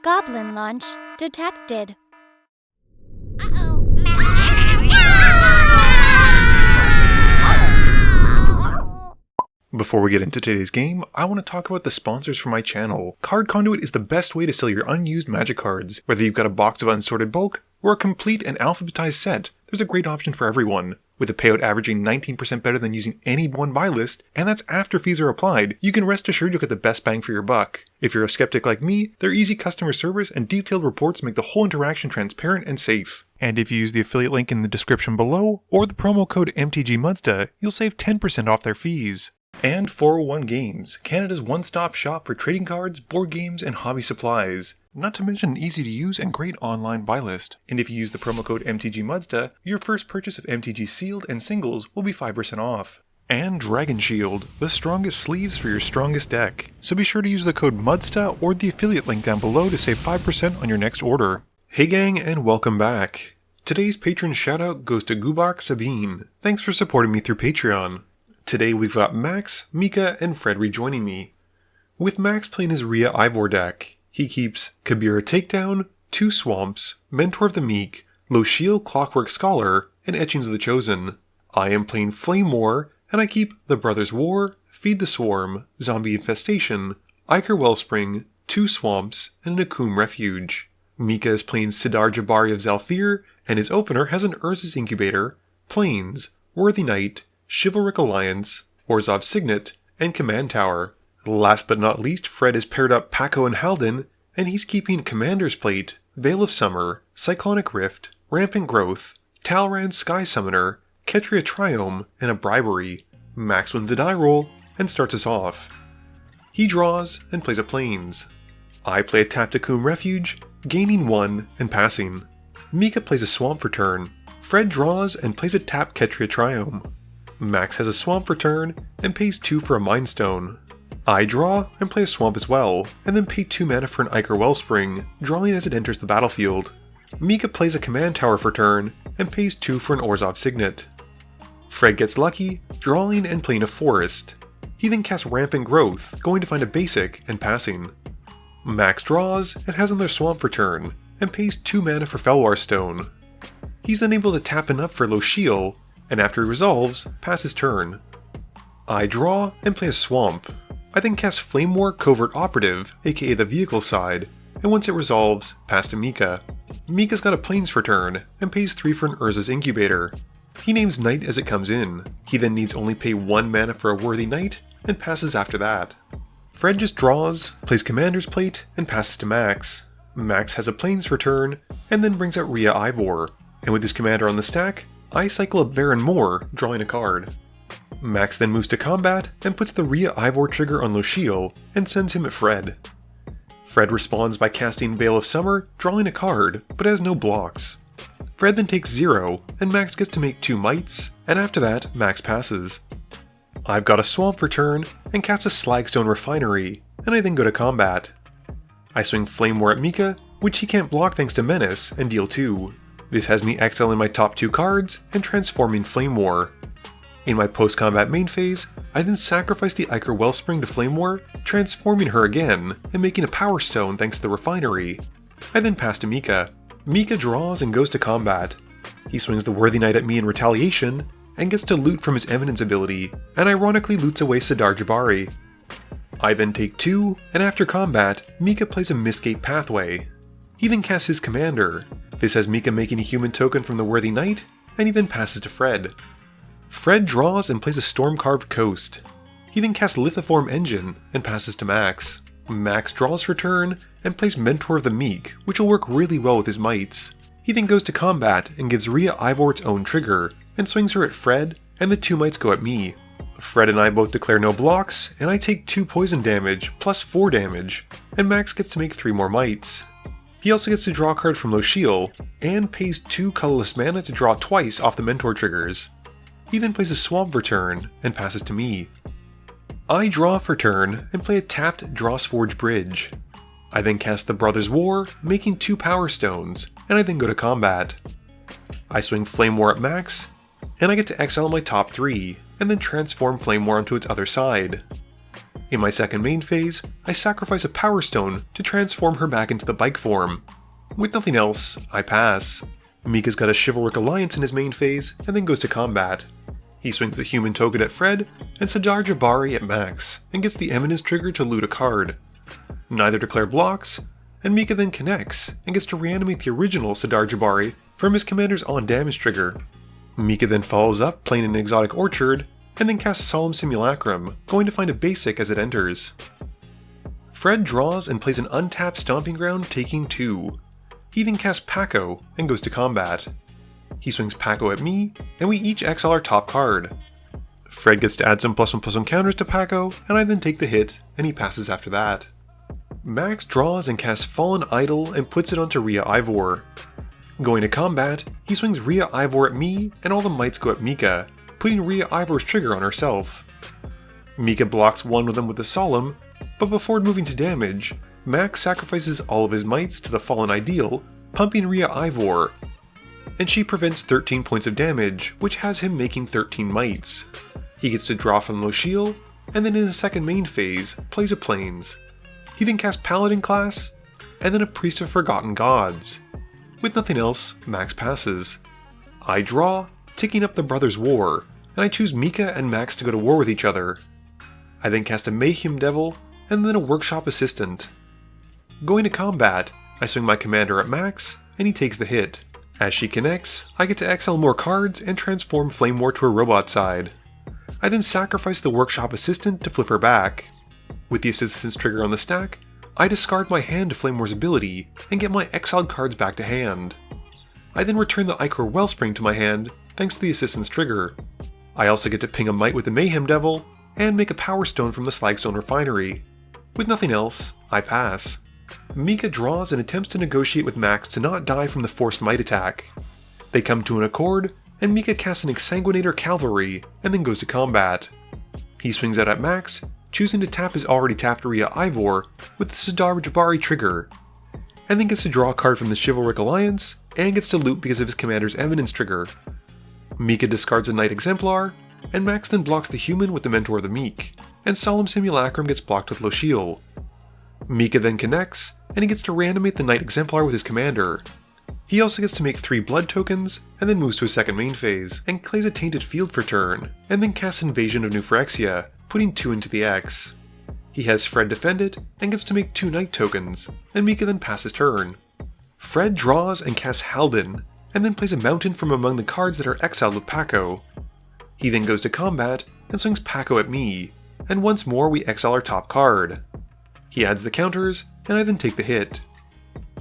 Goblin launch detected. Before we get into today's game, I want to talk about the sponsors for my channel. Card Conduit is the best way to sell your unused Magic cards. Whether you've got a box of unsorted bulk, or a complete and alphabetized set, there's a great option for everyone. With a payout averaging 19% better than using any one buy list, and that's after fees are applied, you can rest assured you'll get the best bang for your buck. If you're a skeptic like me, their easy customer service and detailed reports make the whole interaction transparent and safe. And if you use the affiliate link in the description below, or the promo code MTGMUDSTA, you'll save 10% off their fees. And 401 Games, Canada's one-stop shop for trading cards, board games, and hobby supplies. Not to mention an easy to use and great online buy list. And if you use the promo code MTGMUDSTA, your first purchase of MTG sealed and singles will be 5% off. And Dragon Shield, the strongest sleeves for your strongest deck. So be sure to use the code MUDSTA or the affiliate link down below to save 5% on your next order. Hey gang, and welcome back. Today's patron shoutout goes to Gubark Sabine. Thanks for supporting me through Patreon. Today we've got Max, Mika, and Fred rejoining me. With Max playing his Ria Ivor deck, he keeps Kabira Takedown, 2 Swamps, Mentor of the Meek, Lochiel Clockwork Scholar, and Etchings of the Chosen. I am playing Flamewar, and I keep The Brothers' War, Feed the Swarm, Zombie Infestation, Iker Wellspring, 2 Swamps, and an Akum Refuge. Mika is playing Sidar Jabari of Zhalfir, and his opener has an Urza's Incubator, Plains, Worthy Knight, Chivalric Alliance, Orzhov Signet, and Command Tower. Last but not least, Fred has paired up Pako and Haldan, and he's keeping Commander's Plate, Veil of Summer, Cyclonic Rift, Rampant Growth, Talrand Sky Summoner, Ketria Triome, and a Bribery. Max wins a die roll, and starts us off. He draws, and plays a Plains. I play a tapped Akum Refuge, gaining 1, and passing. Mika plays a Swamp for turn. Fred draws, and plays a tapped Ketria Triome. Max has a Swamp for turn, and pays 2 for a Mind Stone. I draw, and play a Swamp as well, and then pay 2 mana for an Iker Wellspring, drawing as it enters the battlefield. Mika plays a Command Tower for turn, and pays 2 for an Orzhov Signet. Fred gets lucky, drawing and playing a Forest. He then casts Rampant Growth, going to find a basic, and passing. Max draws, and has another Swamp for turn, and pays 2 mana for Fellwar Stone. He's then able to tap enough for Lochiel, and after he resolves, pass his turn. I draw and play a Swamp. I then cast Flamewar Covert Operative, aka the vehicle side, and once it resolves, pass to Mika. Mika's got a Plains for turn, and pays 3 for an Urza's Incubator. He names Knight as it comes in. He then needs only pay 1 mana for a Worthy Knight, and passes after that. Fred just draws, plays Commander's Plate, and passes to Max. Max has a Plains for turn, and then brings out Ria Ivor, and with his commander on the stack, I cycle a Baron Moore, drawing a card. Max then moves to combat and puts the Ria Ivor trigger on Lochiel and sends him at Fred. Fred responds by casting Veil of Summer, drawing a card, but has no blocks. Fred then takes 0, and Max gets to make 2 mites, and after that, Max passes. I've got a Swamp for turn, and cast a Slagstone Refinery, and I then go to combat. I swing Flamewar at Mika, which he can't block thanks to Menace, and deal 2. This has me exiling my top 2 cards and transforming Flamewar. In my post-combat main phase, I then sacrifice the Iker Wellspring to Flamewar, transforming her again and making a Power Stone thanks to the Refinery. I then pass to Mika. Mika draws and goes to combat. He swings the Worthy Knight at me in retaliation and gets to loot from his Eminence ability, and ironically loots away Sidar Jabari. I then take 2, and after combat, Mika plays a Mistgate Pathway. He then casts his commander. This has Mika making a human token from the Worthy Knight, and he then passes to Fred. Fred draws and plays a Storm-Carved Coast. He then casts Lithoform Engine, and passes to Max. Max draws for turn, and plays Mentor of the Meek, which will work really well with his mites. He then goes to combat, and gives Ria Ivor its own trigger, and swings her at Fred, and the 2 mites go at me. Fred and I both declare no blocks, and I take 2 poison damage, plus 4 damage, and Max gets to make 3 more mites. He also gets to draw a card from Lochiel, and pays 2 colorless mana to draw twice off the Mentor triggers. He then plays a Swamp for turn, and passes to me. I draw for turn, and play a tapped Drossforge Bridge. I then cast the Brothers' War, making 2 Power Stones, and I then go to combat. I swing Flamewar at Max, and I get to exile my top 3, and then transform Flamewar onto its other side. In my second main phase, I sacrifice a Power Stone to transform her back into the bike form. With nothing else, I pass. Mika's got a Chivalric Alliance in his main phase, and then goes to combat. He swings the Human Token at Fred, and Sidar Jabari at Max, and gets the Eminence trigger to loot a card. Neither declare blocks, and Mika then connects, and gets to reanimate the original Sidar Jabari from his commander's on-damage trigger. Mika then follows up playing an Exotic Orchard, and then casts Solemn Simulacrum, going to find a basic as it enters. Fred draws and plays an untapped Stomping Ground, taking 2. He then casts Pako, and goes to combat. He swings Pako at me, and we each exile our top card. Fred gets to add some +1/+1 counters to Pako, and I then take the hit, and he passes after that. Max draws and casts Fallen Idol and puts it onto Ria Ivor. Going to combat, he swings Ria Ivor at me, and all the mites go at Mika, putting Ria Ivor's trigger on herself. Mika blocks one of them with a Solemn, but before moving to damage, Max sacrifices all of his mites to the Fallen Ideal, pumping Ria Ivor, and she prevents 13 points of damage, which has him making 13 mites. He gets to draw from Lochiel, and then in his second main phase, plays a Plains. He then casts Paladin class, and then a Priest of Forgotten Gods. With nothing else, Max passes. I draw, ticking up the Brothers' War, and I choose Mika and Max to go to war with each other. I then cast a Mayhem Devil, and then a Workshop Assistant. Going to combat, I swing my commander at Max, and he takes the hit. As she connects, I get to exile more cards and transform Flamewar to a robot side. I then sacrifice the Workshop Assistant to flip her back. With the Assistant's trigger on the stack, I discard my hand to Flamewar's ability and get my exiled cards back to hand. I then return the Ichor Wellspring to my hand thanks to the Assistant's trigger. I also get to ping a Mite with the Mayhem Devil and make a Power Stone from the Slagstone Refinery. With nothing else, I pass. Mika draws and attempts to negotiate with Max to not die from the forced Might attack. They come to an accord, and Mika casts an Exsanguinator Cavalry and then goes to combat. He swings out at Max, choosing to tap his already tapped Ria Ivor with the Sidar Jabari trigger, and then gets to draw a card from the Chivalric Alliance, and gets to loot because of his commander's Eminence trigger. Mika discards a Knight Exemplar, and Max then blocks the Human with the Mentor of the Meek, and Solemn Simulacrum gets blocked with Lochiel. Mika then connects, and he gets to reanimate the Knight Exemplar with his commander. He also gets to make 3 blood tokens, and then moves to his second main phase, and plays a Tainted Field for turn, and then casts Invasion of New Phyrexia, putting 2 into the X. He has Fred defend it, and gets to make 2 Knight tokens, and Mika then passes turn. Fred draws and casts Haldan, and then plays a mountain from among the cards that are exiled with Pako. He then goes to combat, and swings Pako at me, and once more we exile our top card. He adds the counters, and I then take the hit.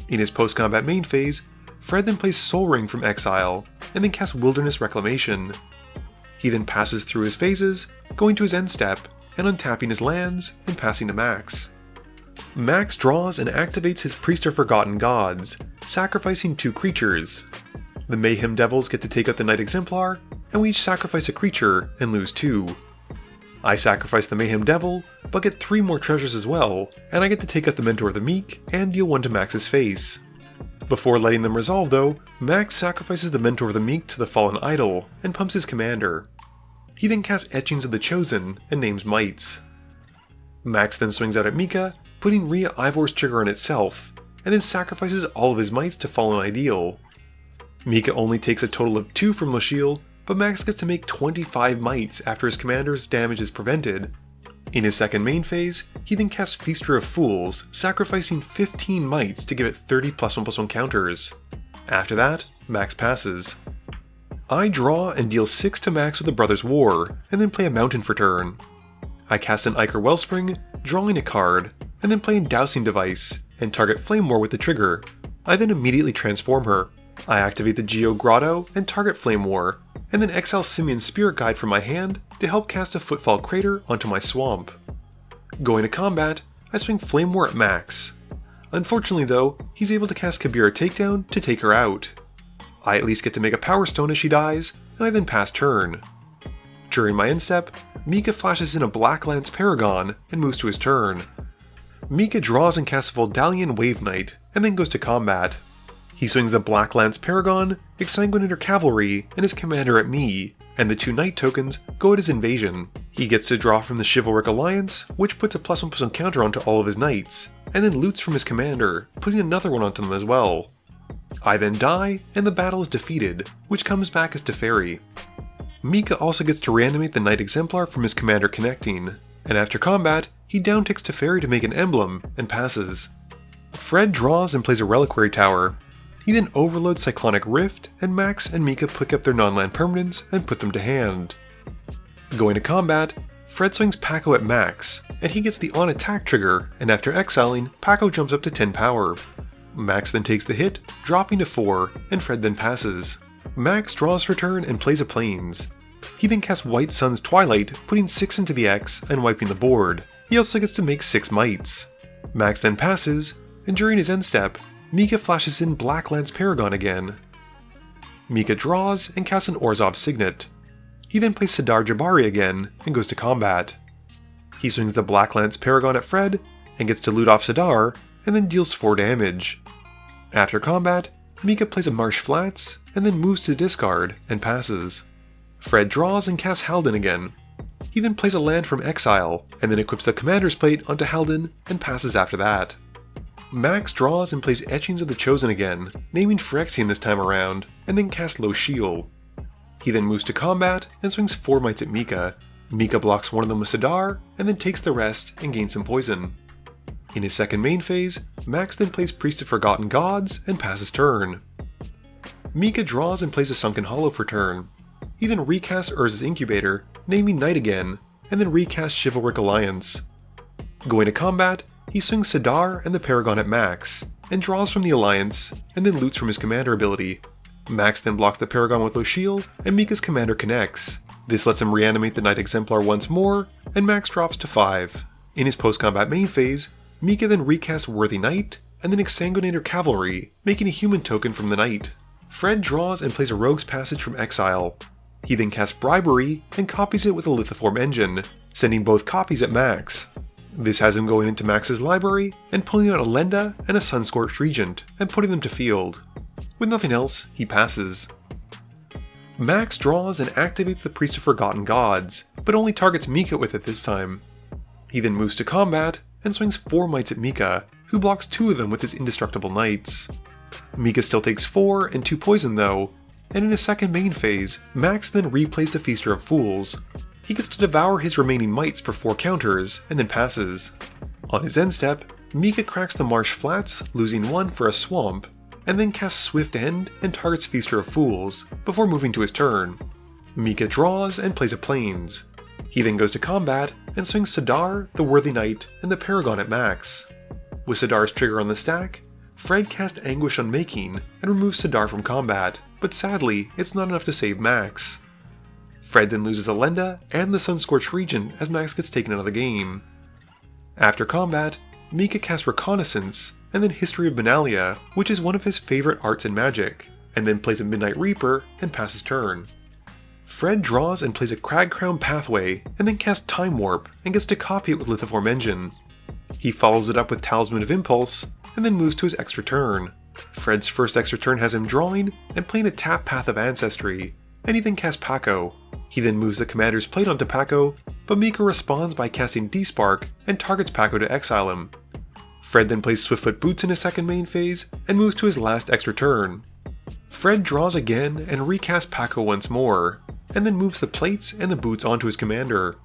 In his post-combat main phase, Fred then plays Soul Ring from exile, and then casts Wilderness Reclamation. He then passes through his phases, going to his end step, and untapping his lands, and passing to Max. Max draws and activates his Priest of Forgotten Gods, sacrificing 2 creatures. The Mayhem Devils get to take out the Knight Exemplar, and we each sacrifice a creature and lose 2. I sacrifice the Mayhem Devil, but get 3 more treasures as well, and I get to take out the Mentor of the Meek and deal 1 to Max's face. Before letting them resolve though, Max sacrifices the Mentor of the Meek to the Fallen Idol, and pumps his commander. He then casts Etchings of the Chosen, and names Mites. Max then swings out at Mika, putting Ria Ivor's trigger on itself, and then sacrifices all of his Mites to Fallen Ideal. Mika only takes a total of 2 from Lochiel, but Max gets to make 25 Mites after his commander's damage is prevented. In his second main phase, he then casts Feaster of Fools, sacrificing 15 Mites to give it 30 +1/+1 counters. After that, Max passes. I draw and deal 6 to Max with the Brothers' War, and then play a mountain for turn. I cast an Ichor Wellspring, drawing a card, and then play a Dowsing Device, and target Flamewar with the trigger. I then immediately transform her. I activate the Geo Grotto and target Flamewar, and then exile Simeon's Spirit Guide from my hand to help cast a Footfall Crater onto my swamp. Going to combat, I swing Flamewar at Max. Unfortunately though, he's able to cast Kabira Takedown to take her out. I at least get to make a Power Stone as she dies, and I then pass turn. During my end step, Mika flashes in a Black Lance Paragon and moves to his turn. Mika draws and casts Voldalian Wave Knight, and then goes to combat. He swings the Black Lance Paragon, Exsanguinator Cavalry, and his commander at me, and the 2 knight tokens go at his invasion. He gets to draw from the Chivalric Alliance, which puts a +1/+1 counter onto all of his knights, and then loots from his commander, putting another one onto them as well. I then die, and the battle is defeated, which comes back as Teferi. Mika also gets to reanimate the Knight Exemplar from his commander connecting, and after combat, he downticks Teferi to make an emblem, and passes. Fred draws and plays a Reliquary Tower. He then overloads Cyclonic Rift, and Max and Mika pick up their non-land permanents and put them to hand. Going to combat, Fred swings Pako at Max, and he gets the on attack trigger, and after exiling, Pako jumps up to 10 power. Max then takes the hit, dropping to 4, and Fred then passes. Max draws for turn and plays a Plains. He then casts White Sun's Twilight, putting 6 into the X and wiping the board. He also gets to make 6 mites. Max then passes, and during his end step, Mika flashes in Black Lance Paragon again. Mika draws and casts an Orzhov Signet. He then plays Sidar Jabari again and goes to combat. He swings the Black Lance Paragon at Fred and gets to loot off Sidar and then deals 4 damage. After combat, Mika plays a Marsh Flats and then moves to discard and passes. Fred draws and casts Haldan again. He then plays a land from exile and then equips the Commander's Plate onto Haldan and passes after that. Max draws and plays Etchings of the Chosen again, naming Phyrexian this time around, and then casts Low Shield. He then moves to combat and swings 4 mites at Mika. Mika blocks one of them with Sidar, and then takes the rest and gains some poison. In his second main phase, Max then plays Priest of Forgotten Gods and passes turn. Mika draws and plays a Sunken Hollow for turn. He then recasts Urza's Incubator, naming Knight again, and then recasts Chivalric Alliance. Going to combat, he swings Sidar and the Paragon at Max, and draws from the Alliance, and then loots from his commander ability. Max then blocks the Paragon with Low Shield, and Mika's commander connects. This lets him reanimate the Knight Exemplar once more, and Max drops to 5. In his post-combat main phase, Mika then recasts Worthy Knight, and then Exsanguinator Cavalry, making a human token from the Knight. Fred draws and plays a Rogue's Passage from exile. He then casts Bribery, and copies it with a Lithoform Engine, sending both copies at Max. This has him going into Max's library, and pulling out a Lenda and a Sunscorched Regent, and putting them to field. With nothing else, he passes. Max draws and activates the Priest of Forgotten Gods, but only targets Mika with it this time. He then moves to combat, and swings 4 mites at Mika, who blocks 2 of them with his Indestructible Knights. Mika still takes 4 and 2 poison though, and in his second main phase, Max then replays the Feaster of Fools. He gets to devour his remaining mites for 4 counters, and then passes. On his end step, Mika cracks the Marsh Flats, losing 1 for a Swamp, and then casts Swift End and targets Feaster of Fools, before moving to his turn. Mika draws and plays a Plains. He then goes to combat, and swings Sidar, the Worthy Knight, and the Paragon at Max. With Sidar's trigger on the stack, Fred casts Anguish Unmaking, and removes Sidar from combat, but sadly, it's not enough to save Max. Fred then loses a Lenda and the Sunscorched Regent as Max gets taken out of the game. After combat, Mika casts Reconnaissance, and then History of Benalia, which is one of his favorite arts in Magic, and then plays a Midnight Reaper and passes turn. Fred draws and plays a Cragcrown Pathway, and then casts Time Warp and gets to copy it with Lithoform Engine. He follows it up with Talisman of Impulse, and then moves to his extra turn. Fred's first extra turn has him drawing and playing a tap Path of Ancestry, and he then casts Pako. He then moves the Commander's Plate onto Pako, but Mika responds by casting Despark and targets Pako to exile him. Fred then plays Swiftfoot Boots in his second main phase, and moves to his last extra turn. Fred draws again and recasts Pako once more, and then moves the plates and the boots onto his commander.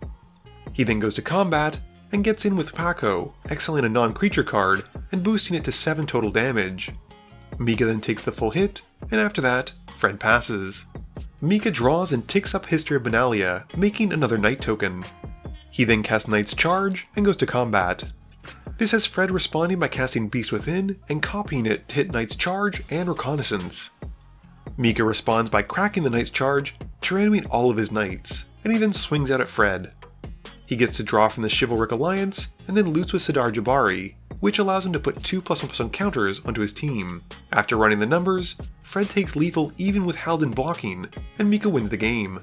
He then goes to combat, and gets in with Pako, exiling a non-creature card, and boosting it to 7 total damage. Mika then takes the full hit, and after that, Fred passes. Mika draws and ticks up History of Benalia, making another Knight token. He then casts Knight's Charge, and goes to combat. This has Fred responding by casting Beast Within, and copying it to hit Knight's Charge and Reconnaissance. Mika responds by cracking the Knight's Charge to reanimate all of his Knights, and he then swings out at Fred. He gets to draw from the Chivalric Alliance, and then loots with Sidar Jabari, which allows him to put 2 +1/+1 counters onto his team. After running the numbers, Fred takes lethal even with Haldan blocking, and Mika wins the game.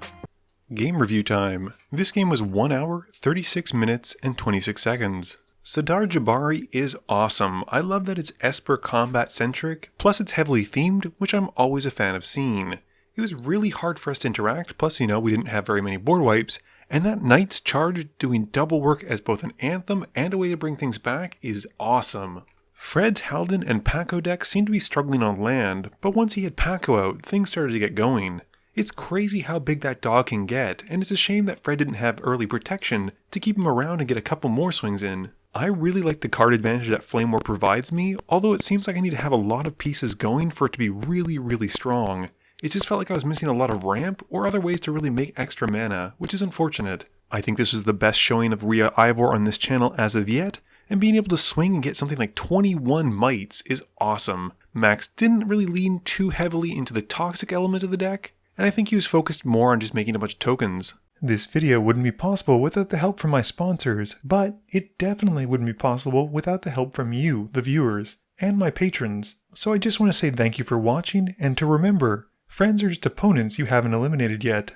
Game review time. This game was 1 hour, 36 minutes, and 26 seconds. Sidar Jabari is awesome. I love that it's Esper combat centric, plus it's heavily themed, which I'm always a fan of seeing. It was really hard for us to interact, plus we didn't have very many board wipes, and that Knight's Charge doing double work as both an anthem and a way to bring things back is awesome. Fred's Haldan and Pako deck seemed to be struggling on land, but once he had Pako out, things started to get going. It's crazy how big that dog can get, and it's a shame that Fred didn't have early protection to keep him around and get a couple more swings in. I really like the card advantage that Flamewar provides me, although it seems like I need to have a lot of pieces going for it to be really strong. It just felt like I was missing a lot of ramp or other ways to really make extra mana, which is unfortunate. I think this was the best showing of Ria Ivor on this channel as of yet, and being able to swing and get something like 21 mites is awesome. Max didn't really lean too heavily into the toxic element of the deck, and I think he was focused more on just making a bunch of tokens. This video wouldn't be possible without the help from my sponsors, but it definitely wouldn't be possible without the help from you, the viewers, and my patrons. So I just want to say thank you for watching, and to remember, friends are just opponents you haven't eliminated yet.